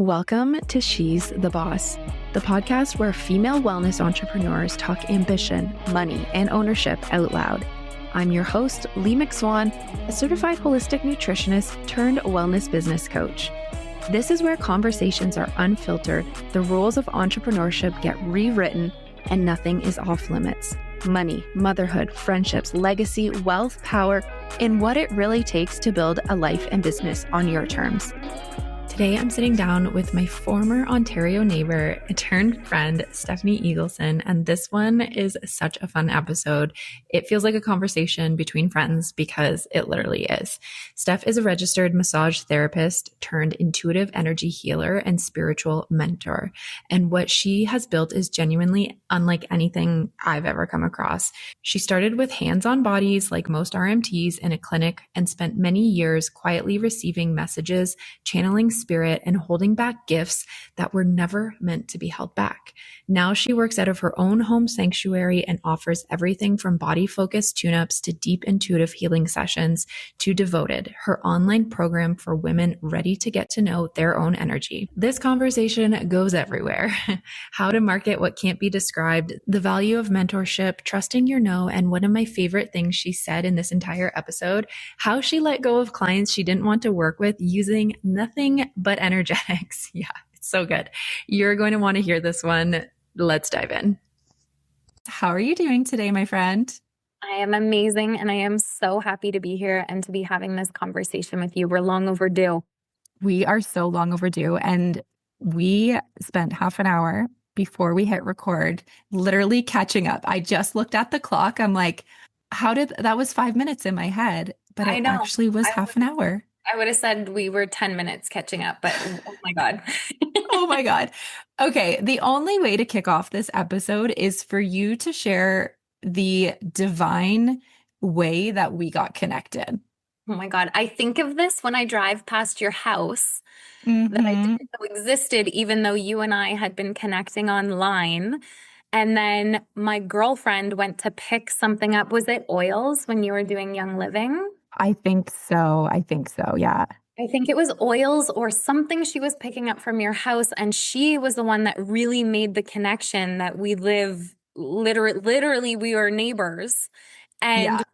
Welcome to She's the Boss, the podcast where female wellness entrepreneurs talk ambition, money, and ownership out loud. I'm your host, Lee McSwan, a certified holistic nutritionist turned wellness business coach. This is where conversations are unfiltered, the rules of entrepreneurship get rewritten, and nothing is off limits. Money, motherhood, friendships, legacy, wealth, power, and what it really takes to build a life and business on your terms. Today, I'm sitting down with my former Ontario neighbor turned friend, Stephanie Eagleson, and this one is such a fun episode. It feels like a conversation between friends because it literally is. Steph is a registered massage therapist turned intuitive energy healer and spiritual mentor. And what she has built is genuinely unlike anything I've ever come across. She started with hands-on bodies like most RMTs in a clinic and spent many years quietly receiving messages, channeling spirit, and holding back gifts that were never meant to be held back. Now she works out of her own home sanctuary and offers everything from body-focused tune-ups to deep intuitive healing sessions to Devoted, her online program for women ready to get to know their own energy. This conversation goes everywhere. How to market what can't be described, the value of mentorship, trusting your no, and one of my favorite things she said in this entire episode, how she let go of clients she didn't want to work with using nothing but energetics. Yeah, it's so good. You're going to want to hear this one. Let's dive in. How are you doing today, my friend? I am amazing, and I am so happy to be here and to be having this conversation with you. We're long overdue. We are so long overdue, and we spent half an hour before we hit record literally catching up. I just looked at the clock. I'm like, that was 5 minutes in my head, but it actually was half an hour. I would have said we were 10 minutes catching up, but oh my God. Oh my God. Okay. The only way to kick off this episode is for you to share the divine way that we got connected. Oh my God. I think of this when I drive past your house that I didn't know existed, even though you and I had been connecting online. And then my girlfriend went to pick something up. Was it oils when you were doing Young Living? I think so. Yeah. I think it was oils or something she was picking up from your house. And she was the one that really made the connection that we live literally we were neighbors. And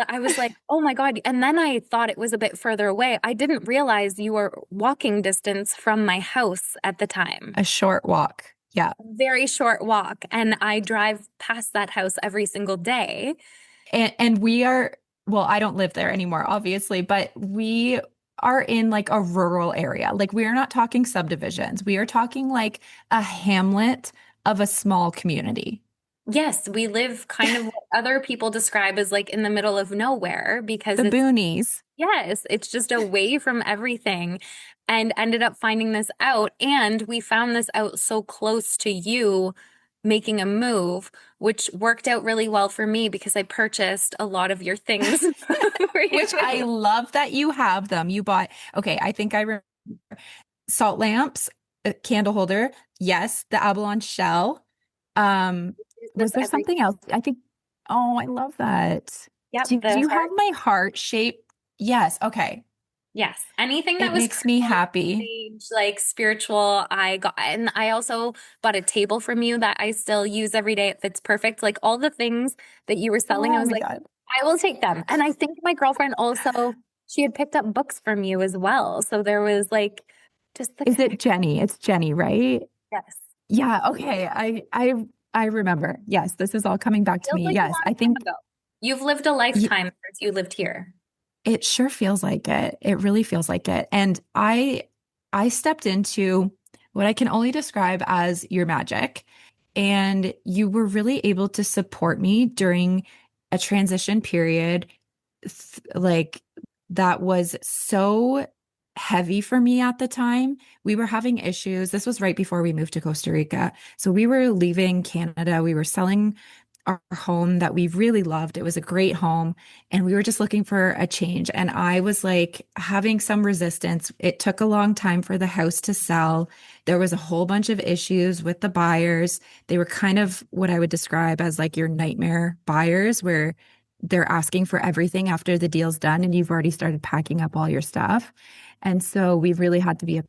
I was like, oh my God. And then I thought it was a bit further away. I didn't realize you were walking distance from my house at the time. A short walk. Yeah. Very short walk. And I drive past that house every single day. And we are, well, I don't live there anymore, obviously, but we are in like a rural area. Like we are not talking subdivisions. We are talking like a hamlet of a small community. Yes, we live kind of what other people describe as like in the middle of nowhere because the boonies. Yes, it's just away from everything, and ended up finding this out. And we found this out so close to you making a move, which worked out really well for me because I purchased a lot of your things. Which I love that you have them. You bought, okay, I think I remember salt lamps, a candle holder. Yes, the abalone shell. Was there something else? I think, oh, I love that. Yep, do you have my heart shape? Yes. Okay. Yes. Anything that makes me happy. Like spiritual, I got, and I also bought a table from you that I still use every day. It fits perfect. Like all the things that you were selling, I was like, God. I will take them. And I think my girlfriend also, she had picked up books from you as well. So there was like just the Is it Jenny? It's Jenny, right? Yes. Yeah. Okay. I remember. Yes. This is all coming back to me. Yes. I think you've lived a lifetime since you lived here. It sure feels like it. It really feels like it. And I stepped into what I can only describe as your magic. And you were really able to support me during a transition period like that was so heavy for me at the time. We were having issues. This was right before we moved to Costa Rica. So we were leaving Canada. We were selling our home that we really loved. It was a great home. And we were just looking for a change. And I was like having some resistance. It took a long time for the house to sell. There was a whole bunch of issues with the buyers. They were kind of what I would describe as like your nightmare buyers, where they're asking for everything after the deal's done and you've already started packing up all your stuff. And so we really had to be a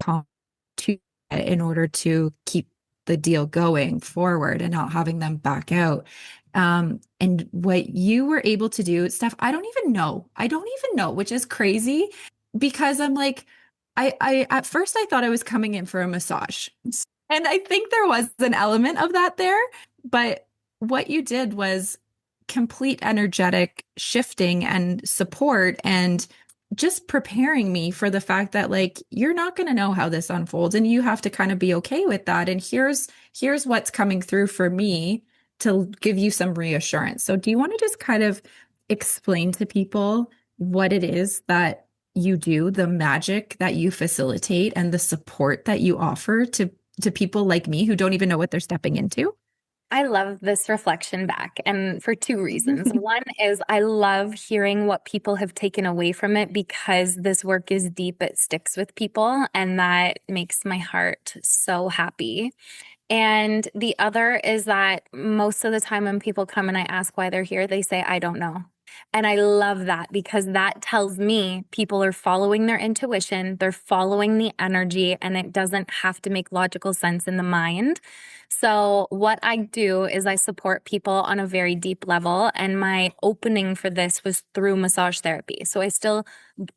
to in order to keep the deal going forward and not having them back out. And what you were able to do, Steph, I don't even know. I don't even know, which is crazy because I'm like, I at first I thought I was coming in for a massage. And I think there was an element of that there, but what you did was complete energetic shifting and support and just preparing me for the fact that like you're not going to know how this unfolds and you have to kind of be okay with that. And here's what's coming through for me to give you some reassurance. So do you want to just kind of explain to people what it is that you do, the magic that you facilitate and the support that you offer to people like me who don't even know what they're stepping into? I love this reflection back, and for two reasons. One is I love hearing what people have taken away from it because this work is deep, it sticks with people, and that makes my heart so happy. And the other is that most of the time when people come and I ask why they're here, they say, I don't know. And I love that because that tells me people are following their intuition, they're following the energy, and it doesn't have to make logical sense in the mind. So, what I do is I support people on a very deep level. And my opening for this was through massage therapy. So, I still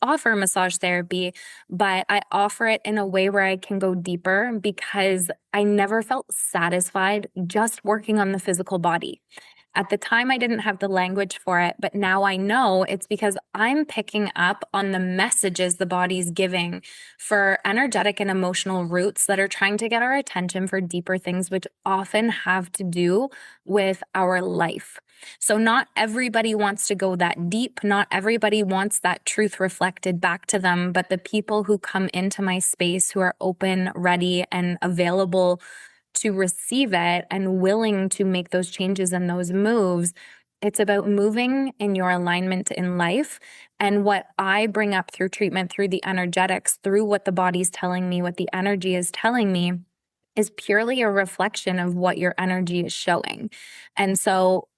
offer massage therapy, but I offer it in a way where I can go deeper because I never felt satisfied just working on the physical body. At the time, I didn't have the language for it, but now I know it's because I'm picking up on the messages the body's giving for energetic and emotional roots that are trying to get our attention for deeper things, which often have to do with our life. So not everybody wants to go that deep. Not everybody wants that truth reflected back to them, but the people who come into my space who are open, ready, and available to receive it and willing to make those changes and those moves. It's about moving in your alignment in life. And what I bring up through treatment, through the energetics, through what the body's telling me, what the energy is telling me, is purely a reflection of what your energy is showing. And so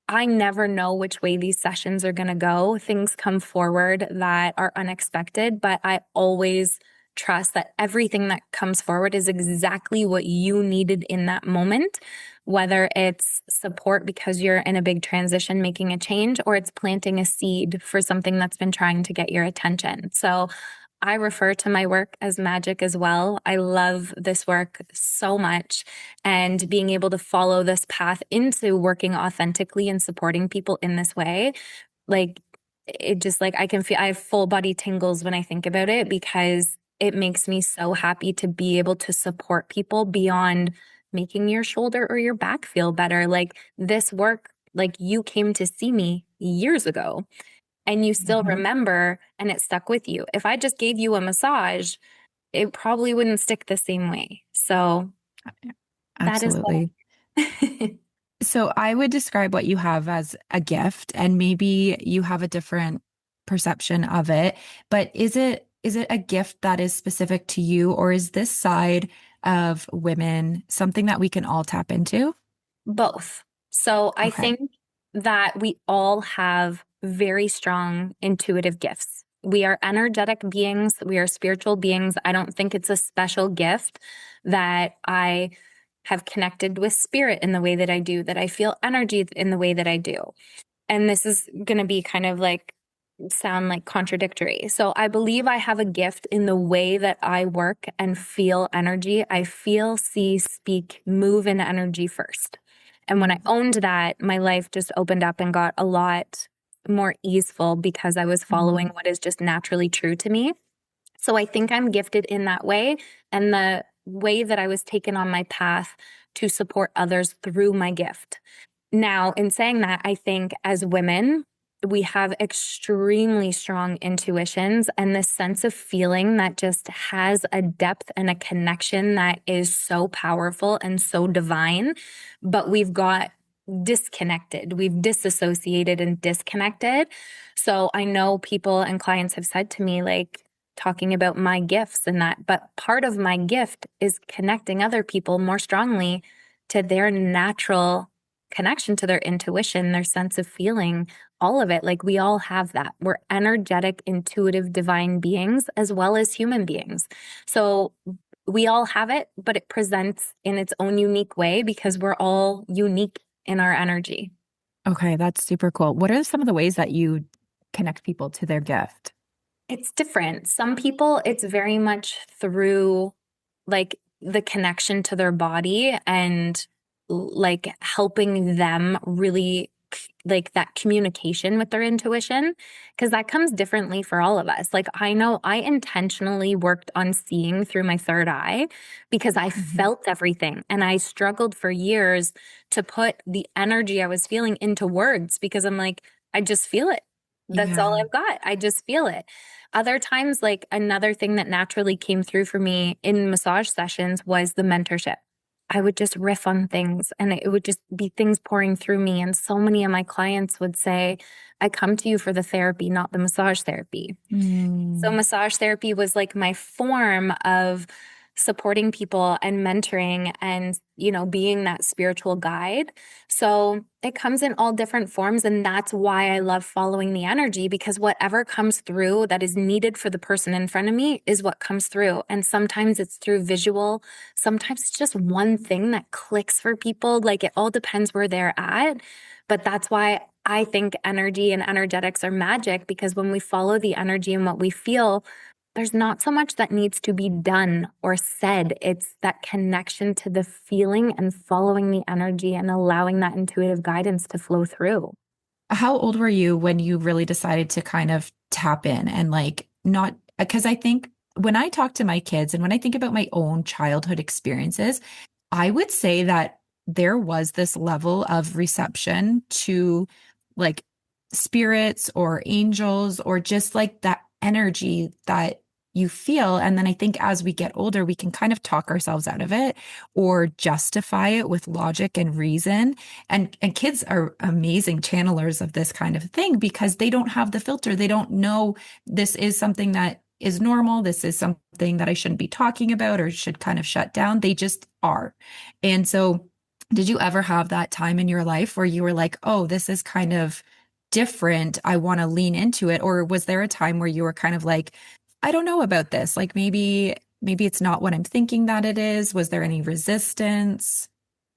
I never know which way these sessions are going to go. Things come forward that are unexpected, but I always trust that everything that comes forward is exactly what you needed in that moment, whether it's support because you're in a big transition, making a change, or it's planting a seed for something that's been trying to get your attention. So I refer to my work as magic as well. I love this work so much, and being able to follow this path into working authentically and supporting people in this way, like it just like I can feel I have full body tingles when I think about it because it makes me so happy to be able to support people beyond making your shoulder or your back feel better. Like this work, like you came to see me years ago and you still remember and it stuck with you. If I just gave you a massage, it probably wouldn't stick the same way. So that is what Absolutely. So I would describe what you have as a gift, and maybe you have a different perception of it, but is it a gift that is specific to you, or is this side of women something that we can all tap into? both. So I Okay. think that we all have very strong intuitive gifts. We are energetic beings. We are spiritual beings. I don't think it's a special gift that I have connected with spirit in the way that I do, that I feel energy in the way that I do. And this is going to be kind of like sound like contradictory. So I believe I have a gift in the way that I work and feel energy. I feel, see, speak, move in energy first. And when I owned that, my life just opened up and got a lot more easeful because I was following what is just naturally true to me. So I think I'm gifted in that way. And the way that I was taken on my path to support others through my gift. Now, in saying that, I think as women, we have extremely strong intuitions and this sense of feeling that just has a depth and a connection that is so powerful and so divine, but we've got disconnected. We've disassociated and disconnected. So I know people and clients have said to me, like, talking about my gifts and that, but part of my gift is connecting other people more strongly to their natural connection, to their intuition, their sense of feeling, all of it. Like we all have that. We're energetic, intuitive, divine beings as well as human beings. So we all have it, but it presents in its own unique way because we're all unique in our energy. Okay, that's super cool. What are some of the ways that you connect people to their gift? It's different. Some people, it's very much through like the connection to their body and like helping them really like that communication with their intuition, because that comes differently for all of us. Like I know I intentionally worked on seeing through my third eye because I felt everything, and I struggled for years to put the energy I was feeling into words because I'm like, I just feel it. That's all Yeah. I've got. I just feel it. Other times, like another thing that naturally came through for me in massage sessions was the mentorship. I would just riff on things and it would just be things pouring through me. And so many of my clients would say, I come to you for the therapy, not the massage therapy. So Mm. massage therapy was like my form of supporting people and mentoring and, being that spiritual guide. So it comes in all different forms. And that's why I love following the energy, because whatever comes through that is needed for the person in front of me is what comes through. And sometimes it's through visual. Sometimes it's just one thing that clicks for people. Like it all depends where they're at. But that's why I think energy and energetics are magic, because when we follow the energy and what we feel, there's not so much that needs to be done or said. It's that connection to the feeling and following the energy and allowing that intuitive guidance to flow through. How old were you when you really decided to kind of tap in and like not, because I think when I talk to my kids and when I think about my own childhood experiences, I would say that there was this level of reception to like spirits or angels or just like that energy that you feel. And then I think as we get older, we can kind of talk ourselves out of it or justify it with logic and reason. And kids are amazing channelers of this kind of thing because they don't have the filter. They don't know this is something that is normal. This is something that I shouldn't be talking about or should kind of shut down. They just are. And so, did you ever have that time in your life where you were like, oh, this is kind of different. I want to lean into it? Or was there a time where you were kind of like, I don't know about this. Like maybe it's not what I'm thinking that it is. Was there any resistance?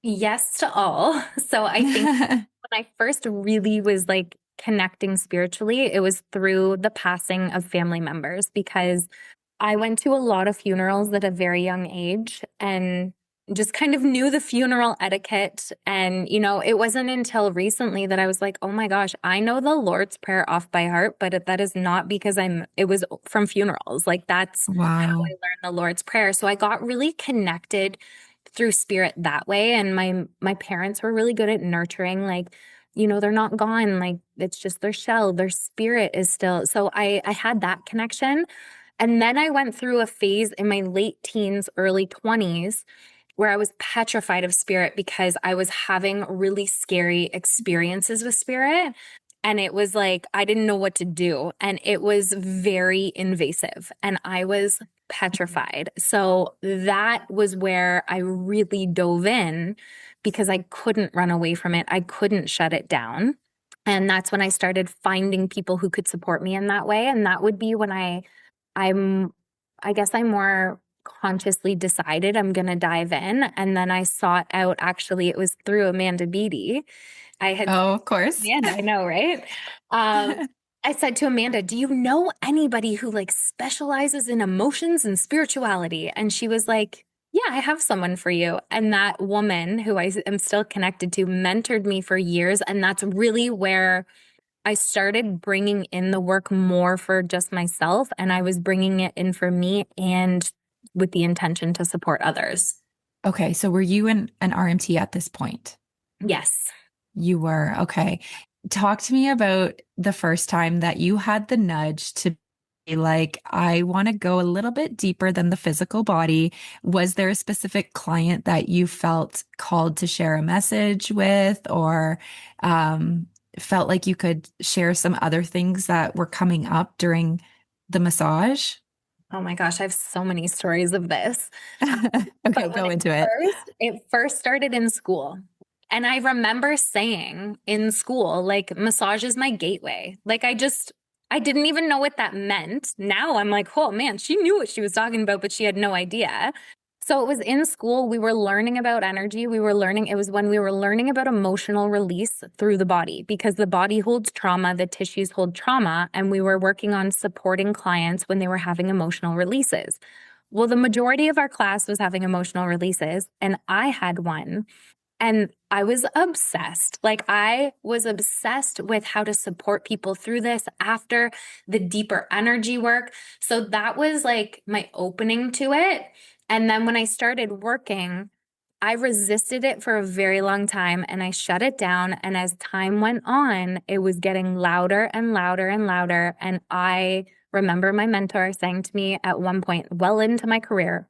Yes to all. So I think when I first really was like connecting spiritually, it was through the passing of family members, because I went to a lot of funerals at a very young age and just kind of knew the funeral etiquette. And, it wasn't until recently that I was like, oh my gosh, I know the Lord's Prayer off by heart, but that is not because it was from funerals. Like that's how I Wow. learned the Lord's Prayer. So I got really connected through spirit that way. And my parents were really good at nurturing, like, they're not gone. Like it's just their shell, their spirit is still. So I had that connection. And then I went through a phase in my late teens, early 20s, where I was petrified of spirit because I was having really scary experiences with spirit. And it was like, I didn't know what to do. And it was very invasive. And I was petrified. So that was where I really dove in because I couldn't run away from it. I couldn't shut it down. And that's when I started finding people who could support me in that way. And that would be when I'm, I guess I more consciously decided I'm going to dive in. And then I sought out, actually, it was through Amanda Beatty. I had, Oh, of course. Amanda, I know, right? I said to Amanda, do you know anybody who like specializes in emotions and spirituality? And she was like, yeah, I have someone for you. And that woman, who I am still connected to, mentored me for years. And that's really where I started bringing in the work more for just myself, and I was bringing it in for me and with the intention to support others. Okay, so were you an RMT at this point? Yes. You were. Okay. Talk to me about the first time that you had the nudge to be like, I want to go a little bit deeper than the physical body. Was there a specific client that you felt called to share a message with, or felt like you could share some other things that were coming up during the massage? Oh my gosh, I have so many stories of this. Okay, But go into it. it first started in school. And I remember saying in school, like, massage is my gateway. Like, I didn't even know what that meant. Now I'm like, oh man, she knew what she was talking about, but she had no idea. So it was in school. We were learning about energy. It was when we were learning about emotional release through the body, because the body holds trauma, the tissues hold trauma. And we were working on supporting clients when they were having emotional releases. Well, the majority of our class was having emotional releases, and I had one. And I was obsessed. Like, I was obsessed with how to support people through this after the deeper energy work. So that was like my opening to it. And then when I started working, I resisted it for a very long time and I shut it down. And as time went on, it was getting louder and louder and louder. And I remember my mentor saying to me at one point, well into my career,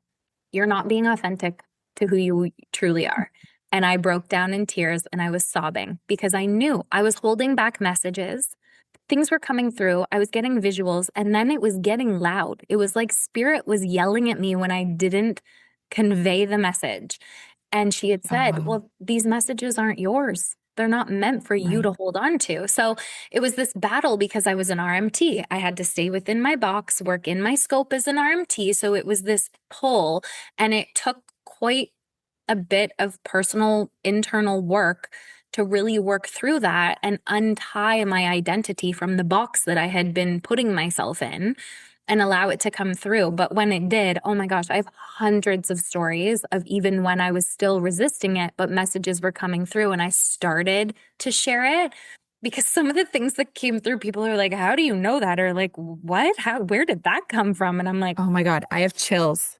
"You're not being authentic to who you truly are." And I broke down in tears and I was sobbing because I knew I was holding back messages. Things were coming through. I was getting visuals, and then it was getting loud. It was like spirit was yelling at me when I didn't convey the message. And she had Oh, said, wow. well, these messages aren't yours. They're not meant for you Right. to hold on to. So it was this battle because I was an RMT. I had to stay within my box, work in my scope as an RMT. So it was this pull, and it took quite a bit of personal internal work to really work through that and untie my identity from the box that I had been putting myself in and allow it to come through. But when it did, oh my gosh, I have hundreds of stories of even when I was still resisting it, but messages were coming through and I started to share it. Because some of the things that came through, people are like, how do you know that? Or like, what? Where did that come from? And I'm like, Oh my God, I have chills.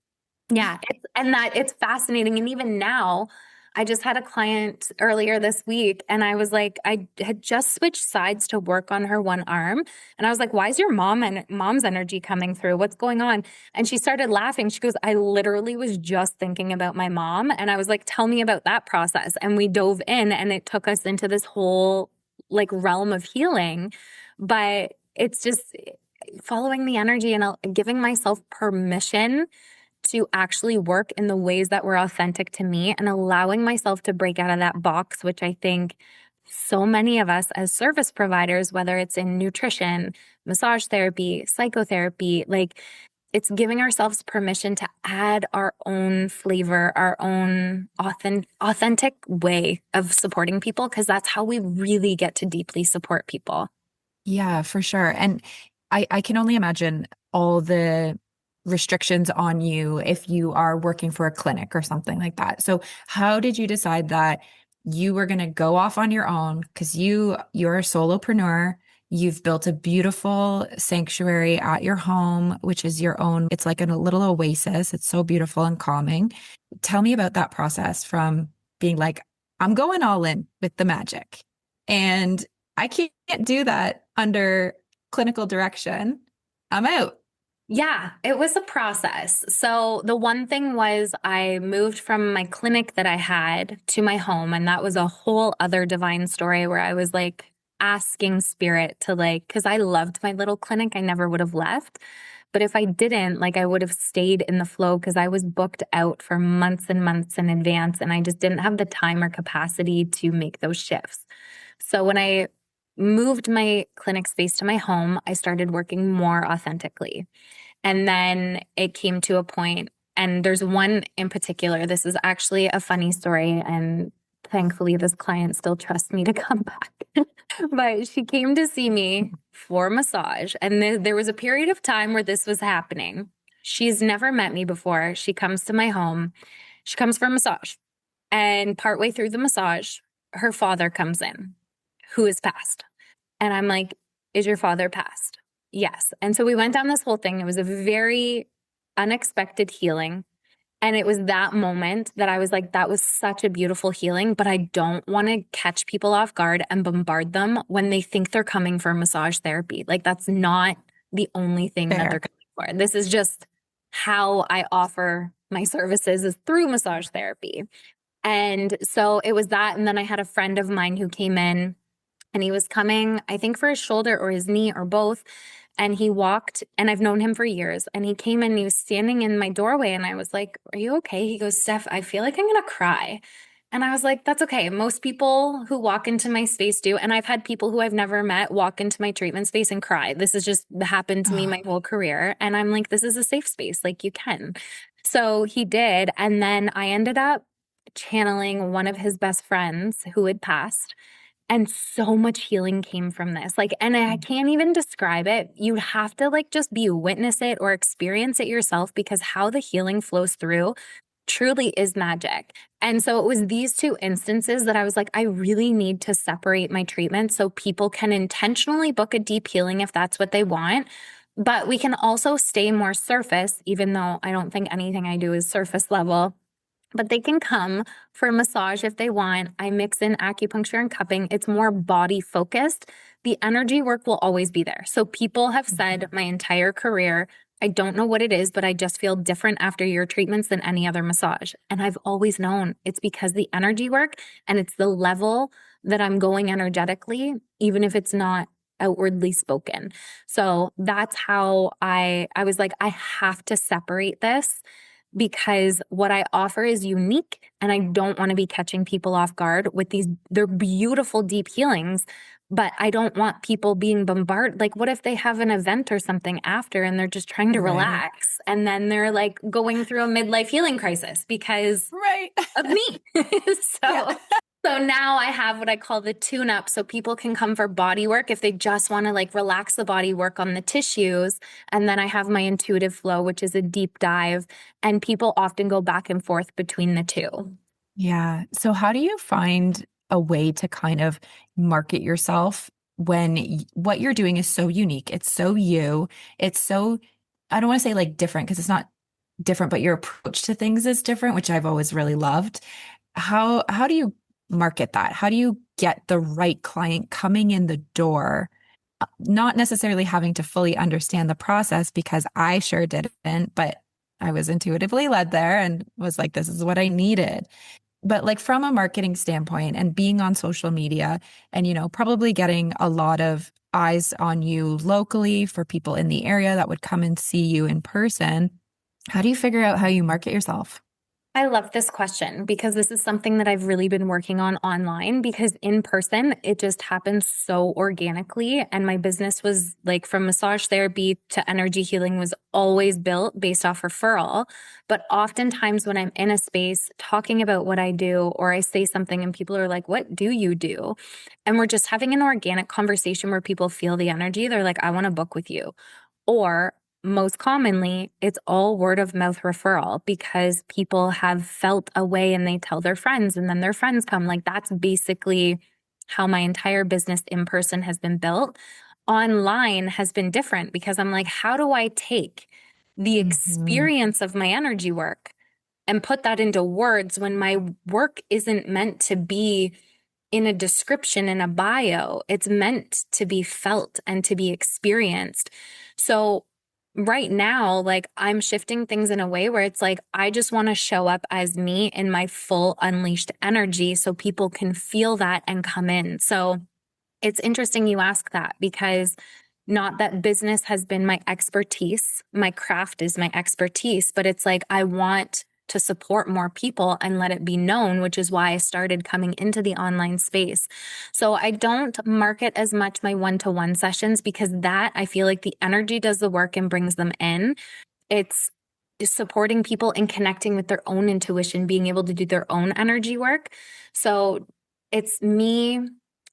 yeah, it's fascinating. And even now, I just had a client earlier this week and I was like, I had just switched sides to work on her one arm. And I was like, why is your mom's energy coming through? What's going on? And she started laughing. She goes, I literally was just thinking about my mom. And I was like, tell me about that process. And we dove in and it took us into this whole like realm of healing. But it's just following the energy and giving myself permission to actually work in the ways that were authentic to me and allowing myself to break out of that box, which I think so many of us as service providers, whether it's in nutrition, massage therapy, psychotherapy, like it's giving ourselves permission to add our own flavor, our own authentic way of supporting people, because that's how we really get to deeply support people. Yeah, for sure. And I can only imagine all the restrictions on you if you are working for a clinic or something like that. So how did you decide that you were going to go off on your own? Because you're a solopreneur. You've built a beautiful sanctuary at your home, which is your own. It's like a little oasis. It's so beautiful and calming. Tell me about that process from being like, I'm going all in with the magic. And I can't do that under clinical direction. I'm out. Yeah, it was a process. So the one thing was I moved from my clinic that I had to my home, and that was a whole other divine story where I was like asking spirit to like, because I loved my little clinic, I never would have left. But if I didn't, like I would have stayed in the flow because I was booked out for months and months in advance, and I just didn't have the time or capacity to make those shifts. So when I moved my clinic space to my home, I started working more authentically. And then it came to a point, and there's one in particular. This is actually a funny story. And thankfully, this client still trusts me to come back. But she came to see me for massage. And there was a period of time where this was happening. She's never met me before. She comes to my home. She comes for a massage. And partway through the massage, her father comes in, who is passed. And I'm like, is your father passed? Yes. And so we went down this whole thing. It was a very unexpected healing. And it was that moment that I was like, that was such a beautiful healing, but I don't want to catch people off guard and bombard them when they think they're coming for massage therapy. Like, that's not the only thing that they're Fair. coming for. This is just how I offer my services is through massage therapy. And so it was that. And then I had a friend of mine who came in and he was coming, I think, for his shoulder or his knee or both. And he walked, and I've known him for years. And he came in, and he was standing in my doorway. And I was like, are you okay? He goes, Steph, I feel like I'm going to cry. And I was like, that's okay. Most people who walk into my space do. And I've had people who I've never met walk into my treatment space and cry. This has just happened to me Oh, my whole career. And I'm like, this is a safe space. Like you can. So he did. And then I ended up channeling one of his best friends who had passed. And so much healing came from this. Like, and I can't even describe it. You'd have to like just be witness it or experience it yourself because how the healing flows through truly is magic. And so it was these two instances that I was like, I really need to separate my treatment so people can intentionally book a deep healing if that's what they want. But we can also stay more surface, even though I don't think anything I do is surface level. But they can come for a massage if they want. I mix in acupuncture and cupping. It's more body focused. The energy work will always be there. So people have said my entire career, I don't know what it is, but I just feel different after your treatments than any other massage. And I've always known it's because the energy work and it's the level that I'm going energetically, even if it's not outwardly spoken. So that's how I was like, I have to separate this because what I offer is unique and I don't want to be catching people off guard with these, they're beautiful deep healings, but I don't want people being bombarded. Like, what if they have an event or something after and they're just trying to right. relax and then they're like going through a midlife healing crisis because Right. of me? So, Yeah. so now I have what I call the tune up. So people can come for body work if they just want to like relax the body, work on the tissues. And then I have my intuitive flow, which is a deep dive. And people often go back and forth between the two. Yeah. So how do you find a way to kind of market yourself when what you're doing is so unique? It's so you. It's so, I don't want to say like different because it's not different, but your approach to things is different, which I've always really loved. How do you market that? How do you get the right client coming in the door? Not necessarily having to fully understand the process because I sure didn't, but I was intuitively led there and was like, this is what I needed. But like from a marketing standpoint and being on social media and, probably getting a lot of eyes on you locally for people in the area that would come and see you in person, how do you figure out how you market yourself? I love this question because this is something that I've really been working on online because in person, it just happens so organically. And my business was like from massage therapy to energy healing was always built based off referral. But oftentimes when I'm in a space talking about what I do, or I say something and people are like, what do you do? And we're just having an organic conversation where people feel the energy. They're like, I want to book with you. Or most commonly, it's all word of mouth referral because people have felt a way and they tell their friends and then their friends come. Like that's basically how my entire business in person has been built. Online has been different because I'm like, how do I take the Mhm. experience of my energy work and put that into words when my work isn't meant to be in a description in a bio? It's meant to be felt and to be experienced. So right now, like I'm shifting things in a way where it's like, I just want to show up as me in my full unleashed energy so people can feel that and come in. So it's interesting you ask that because not that business has been my expertise, my craft is my expertise, but it's like I want to support more people and let it be known, which is why I started coming into the online space. So I don't market as much my one-to-one sessions because that I feel like the energy does the work and brings them in. It's supporting people and connecting with their own intuition, being able to do their own energy work. So it's me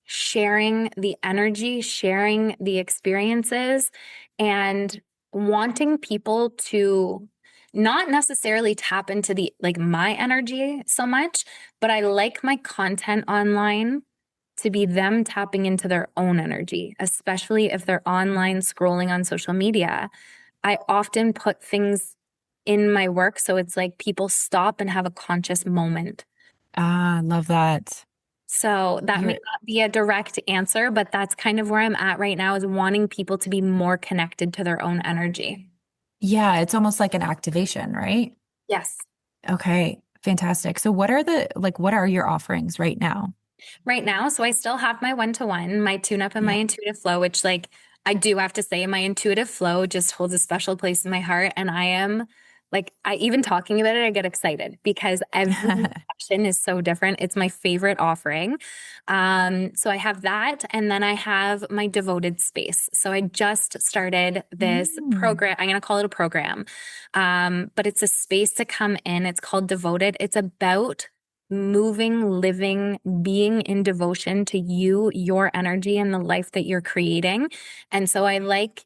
sharing the energy, sharing the experiences, and wanting people to not necessarily tap into the like my energy so much, but I like my content online to be them tapping into their own energy, especially if they're online scrolling on social media. I often put things in my work so it's like people stop and have a conscious moment. Ah, love that. So that may You're, not be a direct answer, but that's kind of where I'm at right now is wanting people to be more connected to their own energy. yeah, it's almost like an activation, right? Yes. Okay, fantastic. So what are your offerings right now? Right now, so I still have my one-to-one, my tune-up and my Yeah. intuitive flow, which like I do have to say my intuitive flow just holds a special place in my heart. And I am Like I even talking about it, I get excited because every session is so different. It's my favorite offering. So I have that, and then I have my devoted space. So I just started this program. I'm going to call it a program. But it's a space to come in. It's called Devoted. It's about moving, living, being in devotion to you, your energy, and the life that you're creating. And so I like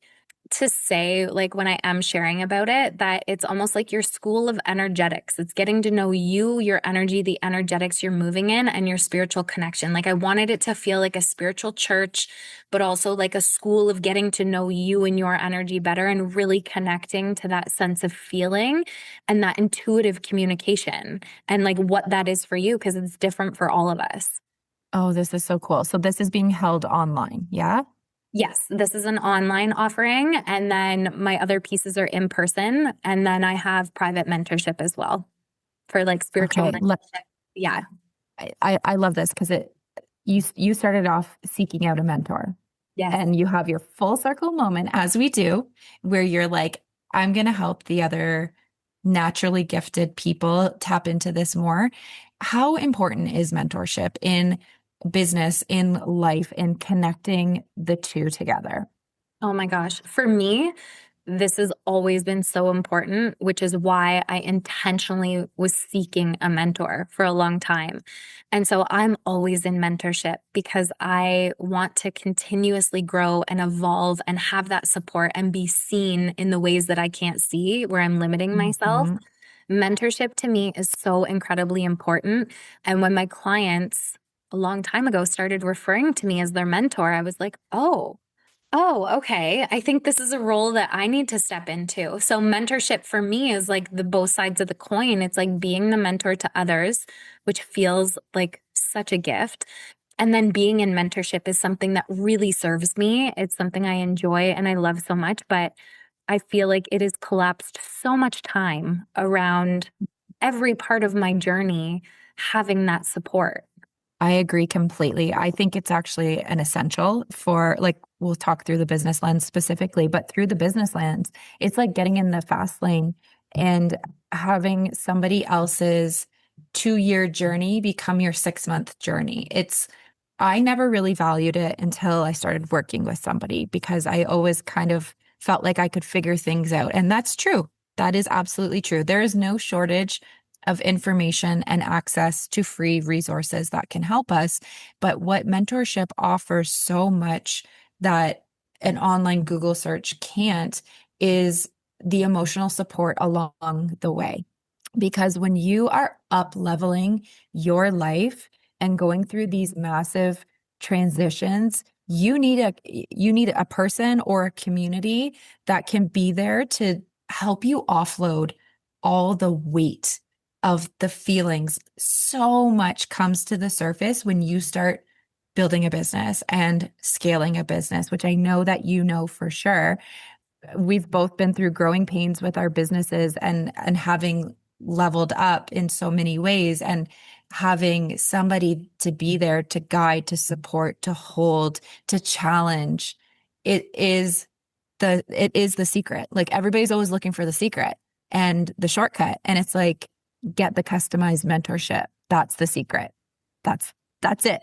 to say, like, when I am sharing about it, that it's almost like your school of energetics. It's getting to know you, your energy, the energetics you're moving in, and your spiritual connection. Like, I wanted it to feel like a spiritual church, but also like a school of getting to know you and your energy better and really connecting to that sense of feeling and that intuitive communication and like what that is for you, because it's different for all of us. Oh, this is so cool. So this is being held online. Yeah. Yes, this is an online offering. And then my other pieces are in person. And then I have private mentorship as well for like spiritual Okay. mentorship. Yeah. I love this because you started off seeking out a mentor. Yes. And you have your full circle moment, as we do, where you're like, I'm going to help the other naturally gifted people tap into this more. How important is mentorship in business, in life, in connecting the two together? Oh my gosh. For me, this has always been so important, which is why I intentionally was seeking a mentor for a long time. And so I'm always in mentorship because I want to continuously grow and evolve and have that support and be seen in the ways that I can't see, where I'm limiting myself. Mhm. Mentorship to me is so incredibly important. And when my clients a long time ago started referring to me as their mentor, I was like, oh, okay. I think this is a role that I need to step into. So mentorship for me is like the both sides of the coin. It's like being the mentor to others, which feels like such a gift. And then being in mentorship is something that really serves me. It's something I enjoy and I love so much, but I feel like it has collapsed so much time around every part of my journey having that support. I agree completely. I think it's actually an essential for, like, we'll talk through the business lens specifically, but through the business lens, it's like getting in the fast lane and having somebody else's 2-year journey become your 6-month journey. I never really valued it until I started working with somebody because I always kind of felt like I could figure things out. And that's true. That is absolutely true. There is no shortage of information and access to free resources that can help us. But what mentorship offers so much that an online Google search can't is the emotional support along the way. Because when you are up leveling your life and going through these massive transitions, you need a person or a community that can be there to help you offload all the weight of the feelings. So much comes to the surface when you start building a business and scaling a business, which I know that you know for sure. We've both been through growing pains with our businesses and having leveled up in so many ways, and having somebody to be there to guide, to support, to hold, to challenge. It is the secret. Like, everybody's always looking for the secret and the shortcut, and it's like, get the customized mentorship. That's the secret. That's it.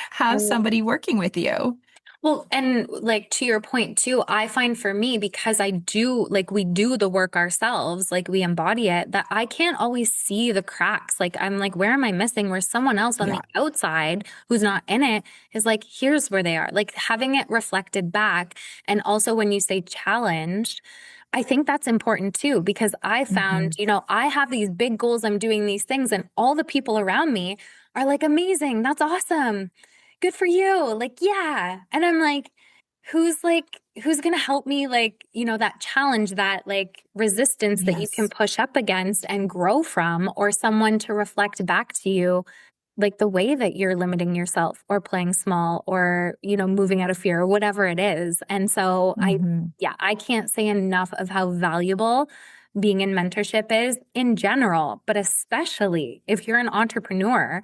Have somebody working with you. Well, and like to your point too, I find for me, because I do, like, we do the work ourselves, like we embody it, that I can't always see the cracks. Like, I'm like, where am I missing? Where someone else on Yeah. the outside who's not in it is like, here's where they are. Like, having it reflected back. And also when you say challenged, I think that's important too, because I found, I have these big goals, I'm doing these things, and all the people around me are like, amazing, that's awesome, good for you. Like, yeah. And I'm who's going to help me, like, that challenge, that like resistance that you can Yes. push up against and grow from, or someone to reflect back to you, like the way that you're limiting yourself or playing small or, moving out of fear or whatever it is. And so Mhm. I can't say enough of how valuable being in mentorship is in general, but especially if you're an entrepreneur,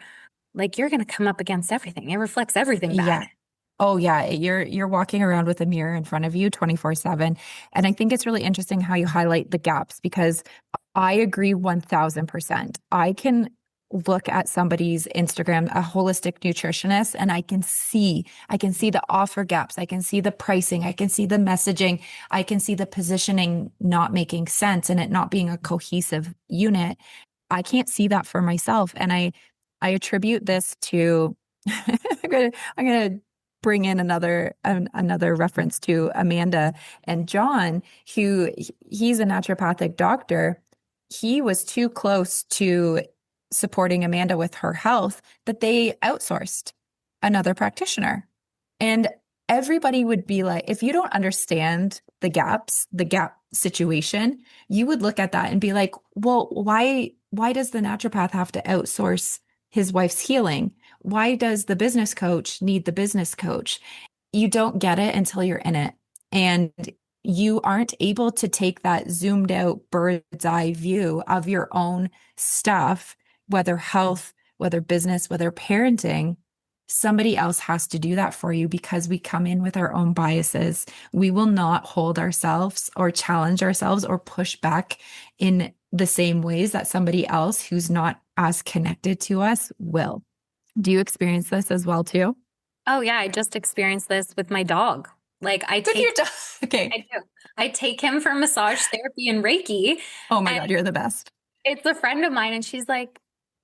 like, you're going to come up against everything. It reflects everything Yeah. back. Oh yeah, you're walking around with a mirror in front of you 24/7. And I think it's really interesting how you highlight the gaps because I agree 1000%. I can look at somebody's Instagram, a holistic nutritionist, and I can see the offer gaps, I can see the pricing, I can see the messaging, I can see the positioning not making sense and it not being a cohesive unit. I can't see that for myself. And I attribute this to I'm gonna bring in another reference to Amanda and John, who he's a naturopathic doctor. He was too close to supporting Amanda with her health that they outsourced another practitioner. And everybody would be like, if you don't understand the gaps, the gap situation, you would look at that and be like, well, why does the naturopath have to outsource his wife's healing? Why does the business coach need the business coach? You don't get it until you're in it. And you aren't able to take that zoomed out bird's eye view of your own stuff, whether health, whether business, whether parenting. Somebody else has to do that for you because we come in with our own biases. We will not hold ourselves or challenge ourselves or push back in the same ways that somebody else who's not as connected to us will. Do you experience this as well too? Oh yeah, I just experienced this with my dog. Like With your dog. Okay. I do. I take him for massage therapy and Reiki. Oh my God, you're the best. It's a friend of mine and she's like,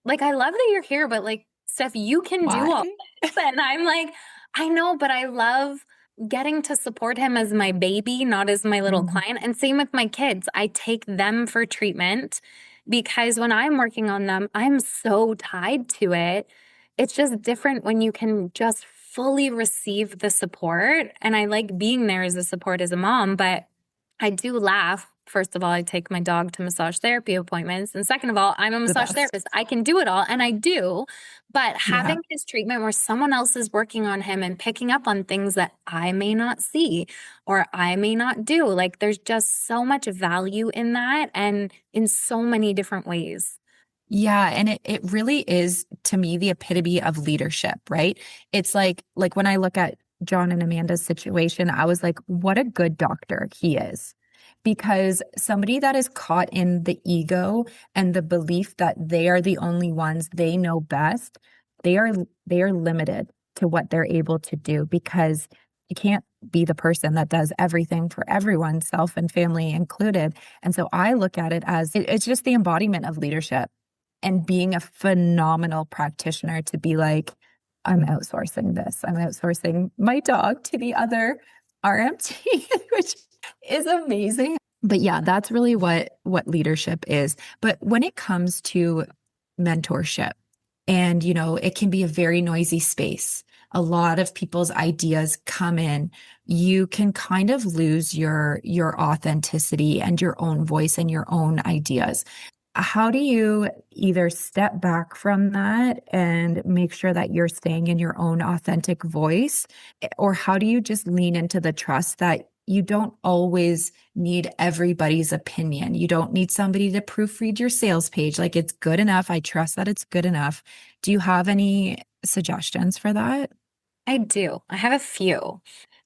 I love that you're here, but like, Steph, you can do all Why? this. And I'm like, I know, but I love getting to support him as my baby, not as my little client. And same with my kids. I take them for treatment because when I'm working on them, I'm so tied to it. It's just different when you can just fully receive the support. And I like being there as a support as a mom, but I do laugh. First of all, I take my dog to massage therapy appointments. And second of all, I'm a The massage best. therapist. I can do it all. And I do. But Yeah. having his treatment where someone else is working on him and picking up on things that I may not see or I may not do, like there's just so much value in that and in so many different ways. Yeah, and it really is to me the epitome of leadership, right? It's like when I look at John and Amanda's situation, I was like, what a good doctor he is. Because somebody that is caught in the ego and the belief that they are the only ones, they know best, they are limited to what they're able to do because you can't be the person that does everything for everyone, self and family included. And so I look at it as it's just the embodiment of leadership and being a phenomenal practitioner to be like, I'm outsourcing this. I'm outsourcing my dog to the other RMT, which is amazing. But yeah, that's really what leadership is. But when it comes to mentorship, and it can be a very noisy space. A lot of people's ideas come in. You can kind of lose your authenticity and your own voice and your own ideas. How do you either step back from that and make sure that you're staying in your own authentic voice? Or how do you just lean into the trust that you don't always need everybody's opinion? You don't need somebody to proofread your sales page. Like it's good enough. I trust that it's good enough. Do you have any suggestions for that? I do. I have a few.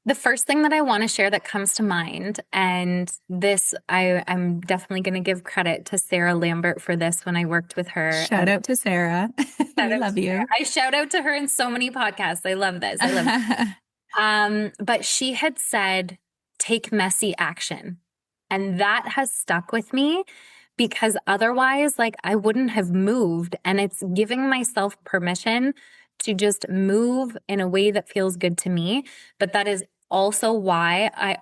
The first thing that I want to share that comes to mind, and this, I'm definitely going to give credit to Sarah Lambert for this when I worked with her. Shout out to Sarah. We love you. I shout out to her in so many podcasts. I love this. I love it. But she had said, take messy action. And that has stuck with me because otherwise, like I wouldn't have moved. And it's giving myself permission to just move in a way that feels good to me. But that is also why I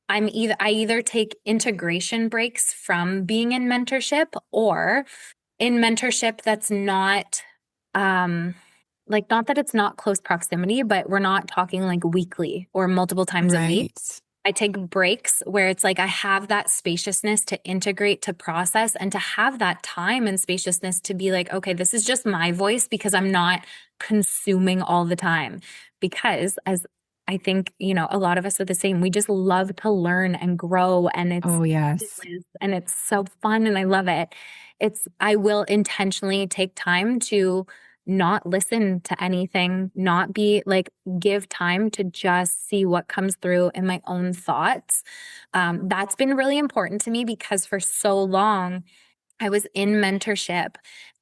either take integration breaks from being in mentorship or in mentorship that's not not that it's not close proximity, but we're not talking like weekly or multiple times a week. I take breaks where it's like I have that spaciousness to integrate, to process, and to have that time and spaciousness to be like, okay, this is just my voice because I'm not consuming all the time. Because as I think, a lot of us are the same. We just love to learn and grow, and and it's so fun and I love it. I will intentionally take time to not listen to anything, not be like, give time to just see what comes through in my own thoughts. That's been really important to me because for so long, I was in mentorship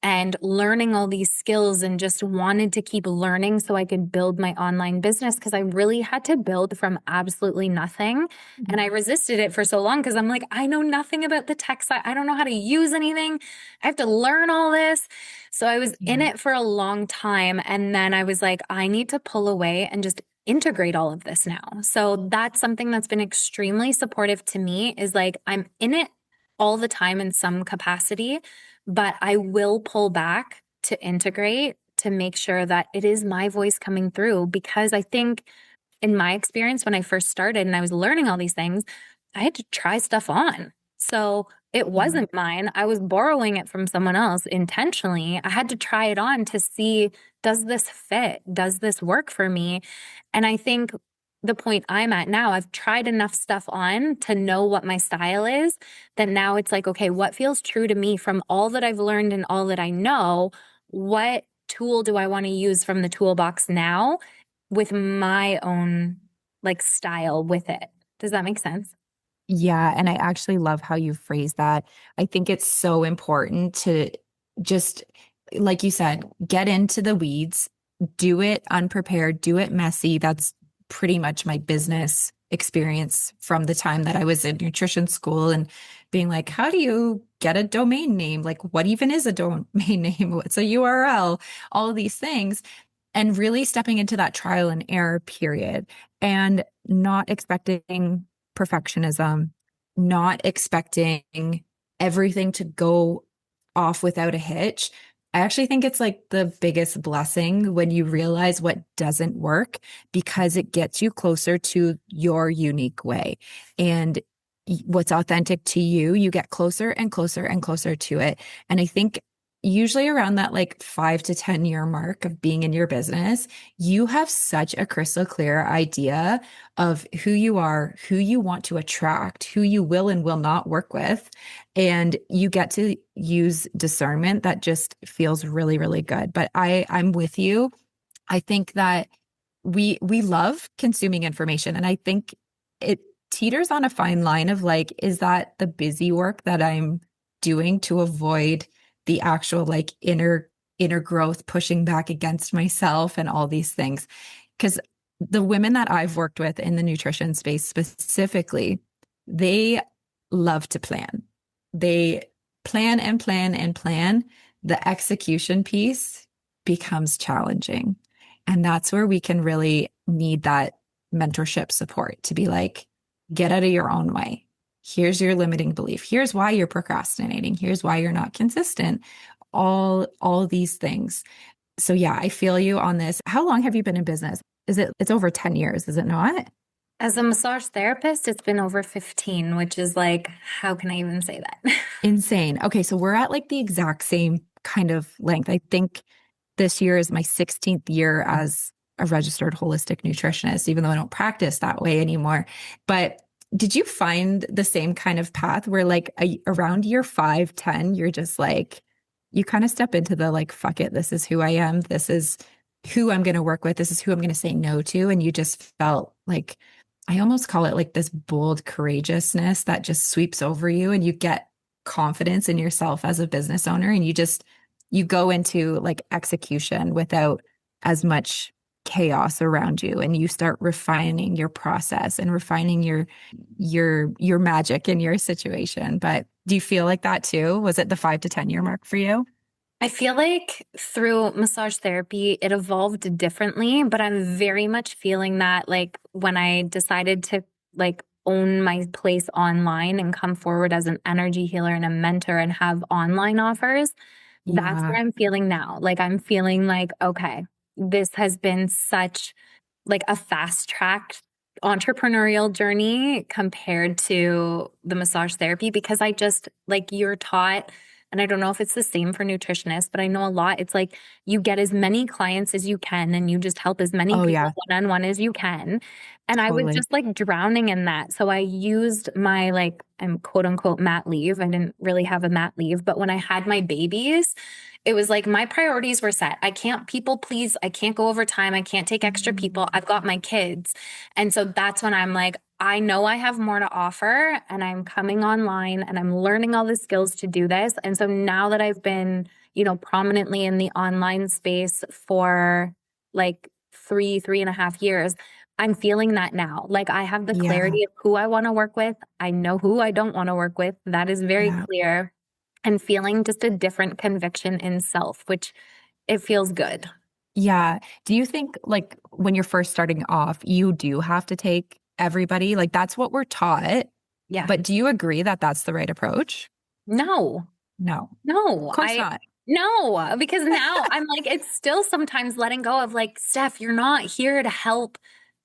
and learning all these skills and just wanted to keep learning so I could build my online business because I really had to build from absolutely nothing. And I resisted it for so long because I'm like, I know nothing about the tech side. I don't know how to use anything. I have to learn all this. So I was in it for a long time. And then I was like, I need to pull away and just integrate all of this now. So that's something that's been extremely supportive to me is like, I'm in it all the time in some capacity, but I will pull back to integrate to make sure that it is my voice coming through. Because I think in my experience, when I first started and I was learning all these things, I had to try stuff on. So it wasn't mine. I was borrowing it from someone else intentionally. I had to try it on to see, does this fit? Does this work for me? And I think the point I'm at now, I've tried enough stuff on to know what my style is, that now it's like, okay, what feels true to me from all that I've learned and all that I know? What tool do I want to use from the toolbox now with my own like style with it? Does that make sense? Yeah. And I actually love how you phrase that. I think it's so important to just, like you said, get into the weeds, do it unprepared, do it messy. That's pretty much my business experience from the time that I was in nutrition school and being like, how do you get a domain name? Like, what even is a domain name? What's a URL? All of these things. And really stepping into that trial and error period and not expecting perfectionism, not expecting everything to go off without a hitch. I actually think it's like the biggest blessing when you realize what doesn't work because it gets you closer to your unique way. And what's authentic to you, you get closer and closer and closer to it. And I think usually around that like 5 to 10 year mark of being in your business, you have such a crystal clear idea of who you are, who you want to attract, who you will and will not work with. And you get to use discernment that just feels really, really good. But I'm with you. I think that we love consuming information. And I think it teeters on a fine line of like, is that the busy work that I'm doing to avoid the actual like inner growth, pushing back against myself and all these things? Because the women that I've worked with in the nutrition space specifically, they love to plan. They plan and plan and plan. The execution piece becomes challenging. And that's where we can really need that mentorship support to be like, get out of your own way. Here's your limiting belief. Here's why you're procrastinating. Here's why you're not consistent. All these things. So yeah, I feel you on this. How long have you been in business? It's over 10 years, is it not? As a massage therapist, it's been over 15, which is like, how can I even say that? Insane. Okay, so we're at like the exact same kind of length. I think this year is my 16th year as a registered holistic nutritionist, even though I don't practice that way anymore. But did you find the same kind of path where like around year 5, 10, you're just like, you kind of step into the like, fuck it, this is who I am. This is who I'm going to work with. This is who I'm going to say no to. And you just felt like, I almost call it like this bold courageousness that just sweeps over you and you get confidence in yourself as a business owner. And you go into like execution without as much chaos around you, and you start refining your process and refining your magic in your situation. But do you feel like that too? Was it the 5 to 10 year mark for you? I feel like through massage therapy, it evolved differently, but I'm very much feeling that like when I decided to like own my place online and come forward as an energy healer and a mentor and have online offers, that's Yeah. where I'm feeling now. Like I'm feeling like, okay, this has been such like a fast track entrepreneurial journey compared to the massage therapy because I just like you're taught, and I don't know if it's the same for nutritionists, but I know a lot. It's like you get as many clients as you can and you just help as many Oh people yeah, one-on-one as you can. And I was totally. just like drowning in that. So I used my like, I'm quote unquote mat leave. I didn't really have a mat leave, but when I had my babies, It was like my priorities were set. I can't people please. I can't go over time. I can't take extra people. I've got my kids. And so that's when I'm like, I know I have more to offer and I'm coming online and I'm learning all the skills to do this. And so now that I've been, prominently in the online space for like 3.5 years, I'm feeling that now. Like I have the Yeah. clarity of who I want to work with. I know who I don't want to work with. That is very Yeah. clear. And feeling just a different conviction in self, which it feels good. Yeah. Do you think like when you're first starting off, you do have to take everybody? Like that's what we're taught. Yeah. But do you agree that that's the right approach? No, No. no, Of course not. no, because now I'm like, it's still sometimes letting go of like, Steph, you're not here to help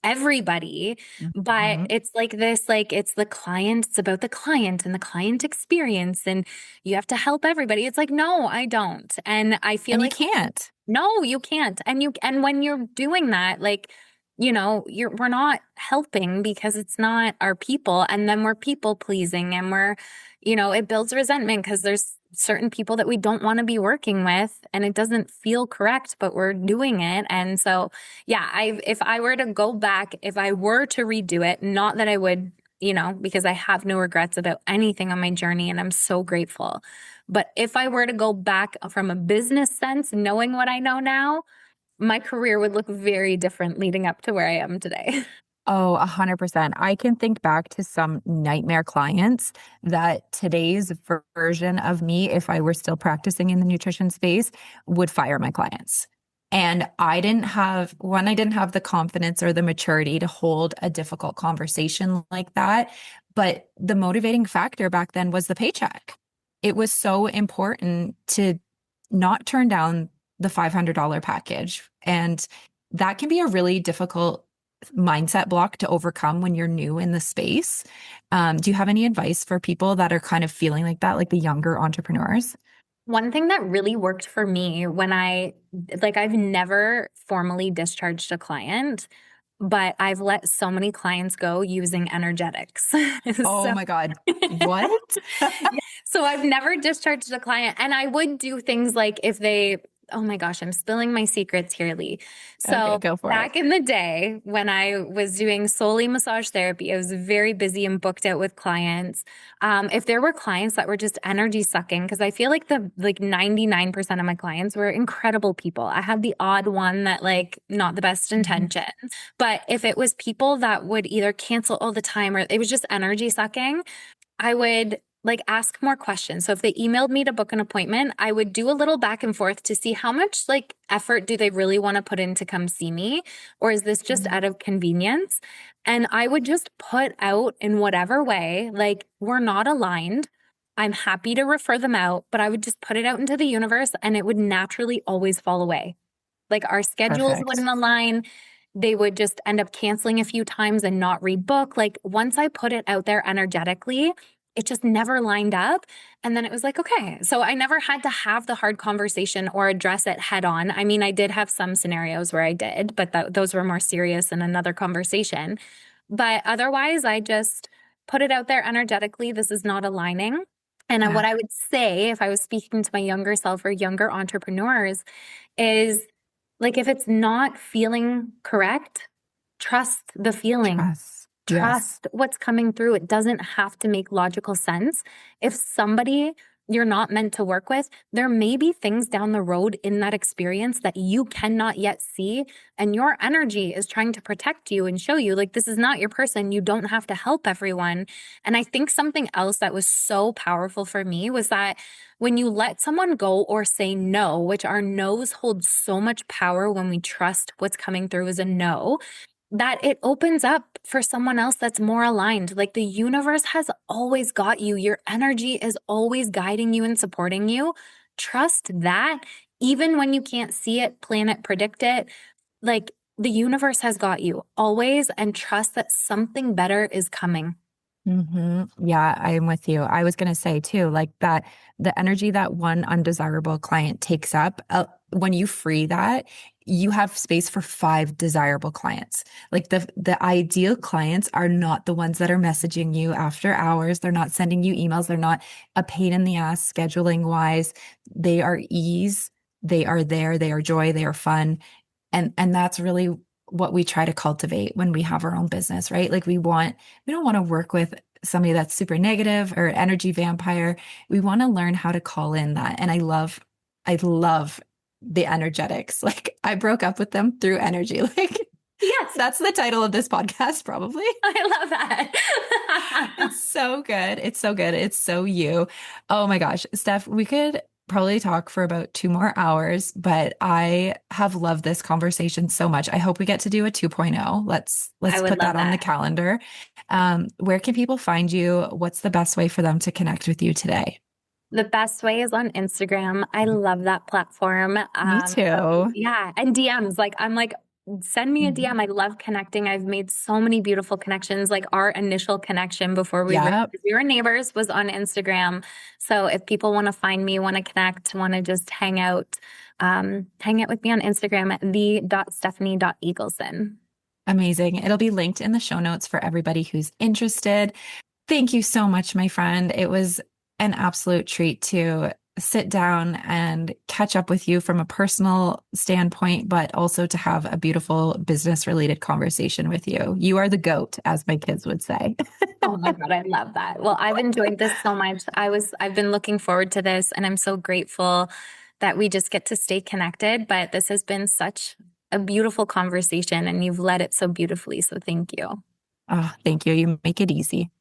everybody, but Mhm. it's like this, like it's the client, it's about the client and the client experience, and you have to help everybody. It's like, no, I don't. And I feel And you like can't. no, you can't. And when you're doing that, like, we're not helping because it's not our people. And then we're people pleasing and it builds resentment because there's certain people that we don't want to be working with and it doesn't feel correct, but we're doing it. And so, yeah, if I were to go back, if I were to redo it, not that I would, because I have no regrets about anything on my journey and I'm so grateful. But if I were to go back from a business sense, knowing what I know now, my career would look very different leading up to where I am today. Oh, 100%. I can think back to some nightmare clients that today's version of me, if I were still practicing in the nutrition space, would fire my clients. And I didn't have the confidence or the maturity to hold a difficult conversation like that. But the motivating factor back then was the paycheck. It was so important to not turn down the $500 package. And that can be a really difficult mindset block to overcome when you're new in the space. Do you have any advice for people that are kind of feeling like that, like the younger entrepreneurs? One thing that really worked for me I've never formally discharged a client, but I've let so many clients go using energetics. Oh So my God. What? So I've never discharged a client, and I would do things like if they, oh my gosh, I'm spilling my secrets here, Lee. Okay, So go for it. back in the day when I was doing solely massage therapy, I was very busy and booked out with clients. If there were clients that were just energy sucking, because I feel like 99% of my clients were incredible people. I had the odd one that like not the best intentions, but if it was people that would either cancel all the time or it was just energy sucking, I would like ask more questions. So if they emailed me to book an appointment, I would do a little back and forth to see how much like effort do they really want to put in to come see me? Or is this just out of convenience? And I would just put out in whatever way, like we're not aligned. I'm happy to refer them out, but I would just put it out into the universe and it would naturally always fall away. Like our schedules Perfect. wouldn't align. They would just end up canceling a few times and not rebook. Like once I put it out there energetically, it just never lined up. And then it was like, okay. So I never had to have the hard conversation or address it head on. I mean, I did have some scenarios where I did, but those were more serious in another conversation. But otherwise, I just put it out there energetically. This is not aligning. And Yeah. what I would say if I was speaking to my younger self or younger entrepreneurs is like, if it's not feeling correct, trust the feeling. Trust. Yes. Trust what's coming through. It doesn't have to make logical sense. If somebody you're not meant to work with, there may be things down the road in that experience that you cannot yet see. And your energy is trying to protect you and show you like, this is not your person. You don't have to help everyone. And I think something else that was so powerful for me was that when you let someone go or say no, which our no's hold so much power when we trust what's coming through as a no, that it opens up for someone else that's more aligned. Like the universe has always got you. Your energy is always guiding you and supporting you. Trust that even when you can't see it, plan it, predict it, like the universe has got you always, and trust that something better is coming. Yeah, I'm with you. I was going to say too, like that the energy that one undesirable client takes up, when you free that, you have space for 5 desirable clients. Like the ideal clients are not the ones that are messaging you after hours. They're not sending you emails. They're not a pain in the ass scheduling wise. They are ease. They are there. They are joy. They are fun. And that's really what we try to cultivate when we have our own business, right? Like we don't want to work with somebody that's super negative or energy vampire. We want to learn how to call in that. And I love the energetics. Like I broke up with them through energy. Like, Yes. that's the title of this podcast, probably. I love that. It's so good. It's so good. It's so you. Oh my gosh, Steph, we could probably talk for about 2 more hours, but I have loved this conversation so much. I hope we get to do a 2.0. Let's I would put love that on the that. calendar. Where can people find you? What's the best way for them to connect with you today? The best way is on Instagram. I love that platform. Me too. Yeah. And DMs. Like, I'm like, send me a Mhm. DM. I love connecting. I've made so many beautiful connections. Like our initial connection before we Yeah. were neighbors was on Instagram. So if people want to find me, want to connect, want to just hang out with me on Instagram at the.stephanie.eagleson. Amazing. It'll be linked in the show notes for everybody who's interested. Thank you so much, my friend. It was an absolute treat to sit down and catch up with you from a personal standpoint, but also to have a beautiful business related conversation with you. You are the GOAT, as my kids would say. Oh my God, I love that. Well, I've enjoyed this so much. I've been looking forward to this, and I'm so grateful that we just get to stay connected. But this has been such a beautiful conversation, and you've led it so beautifully. So thank you. Oh, thank you. You make it easy.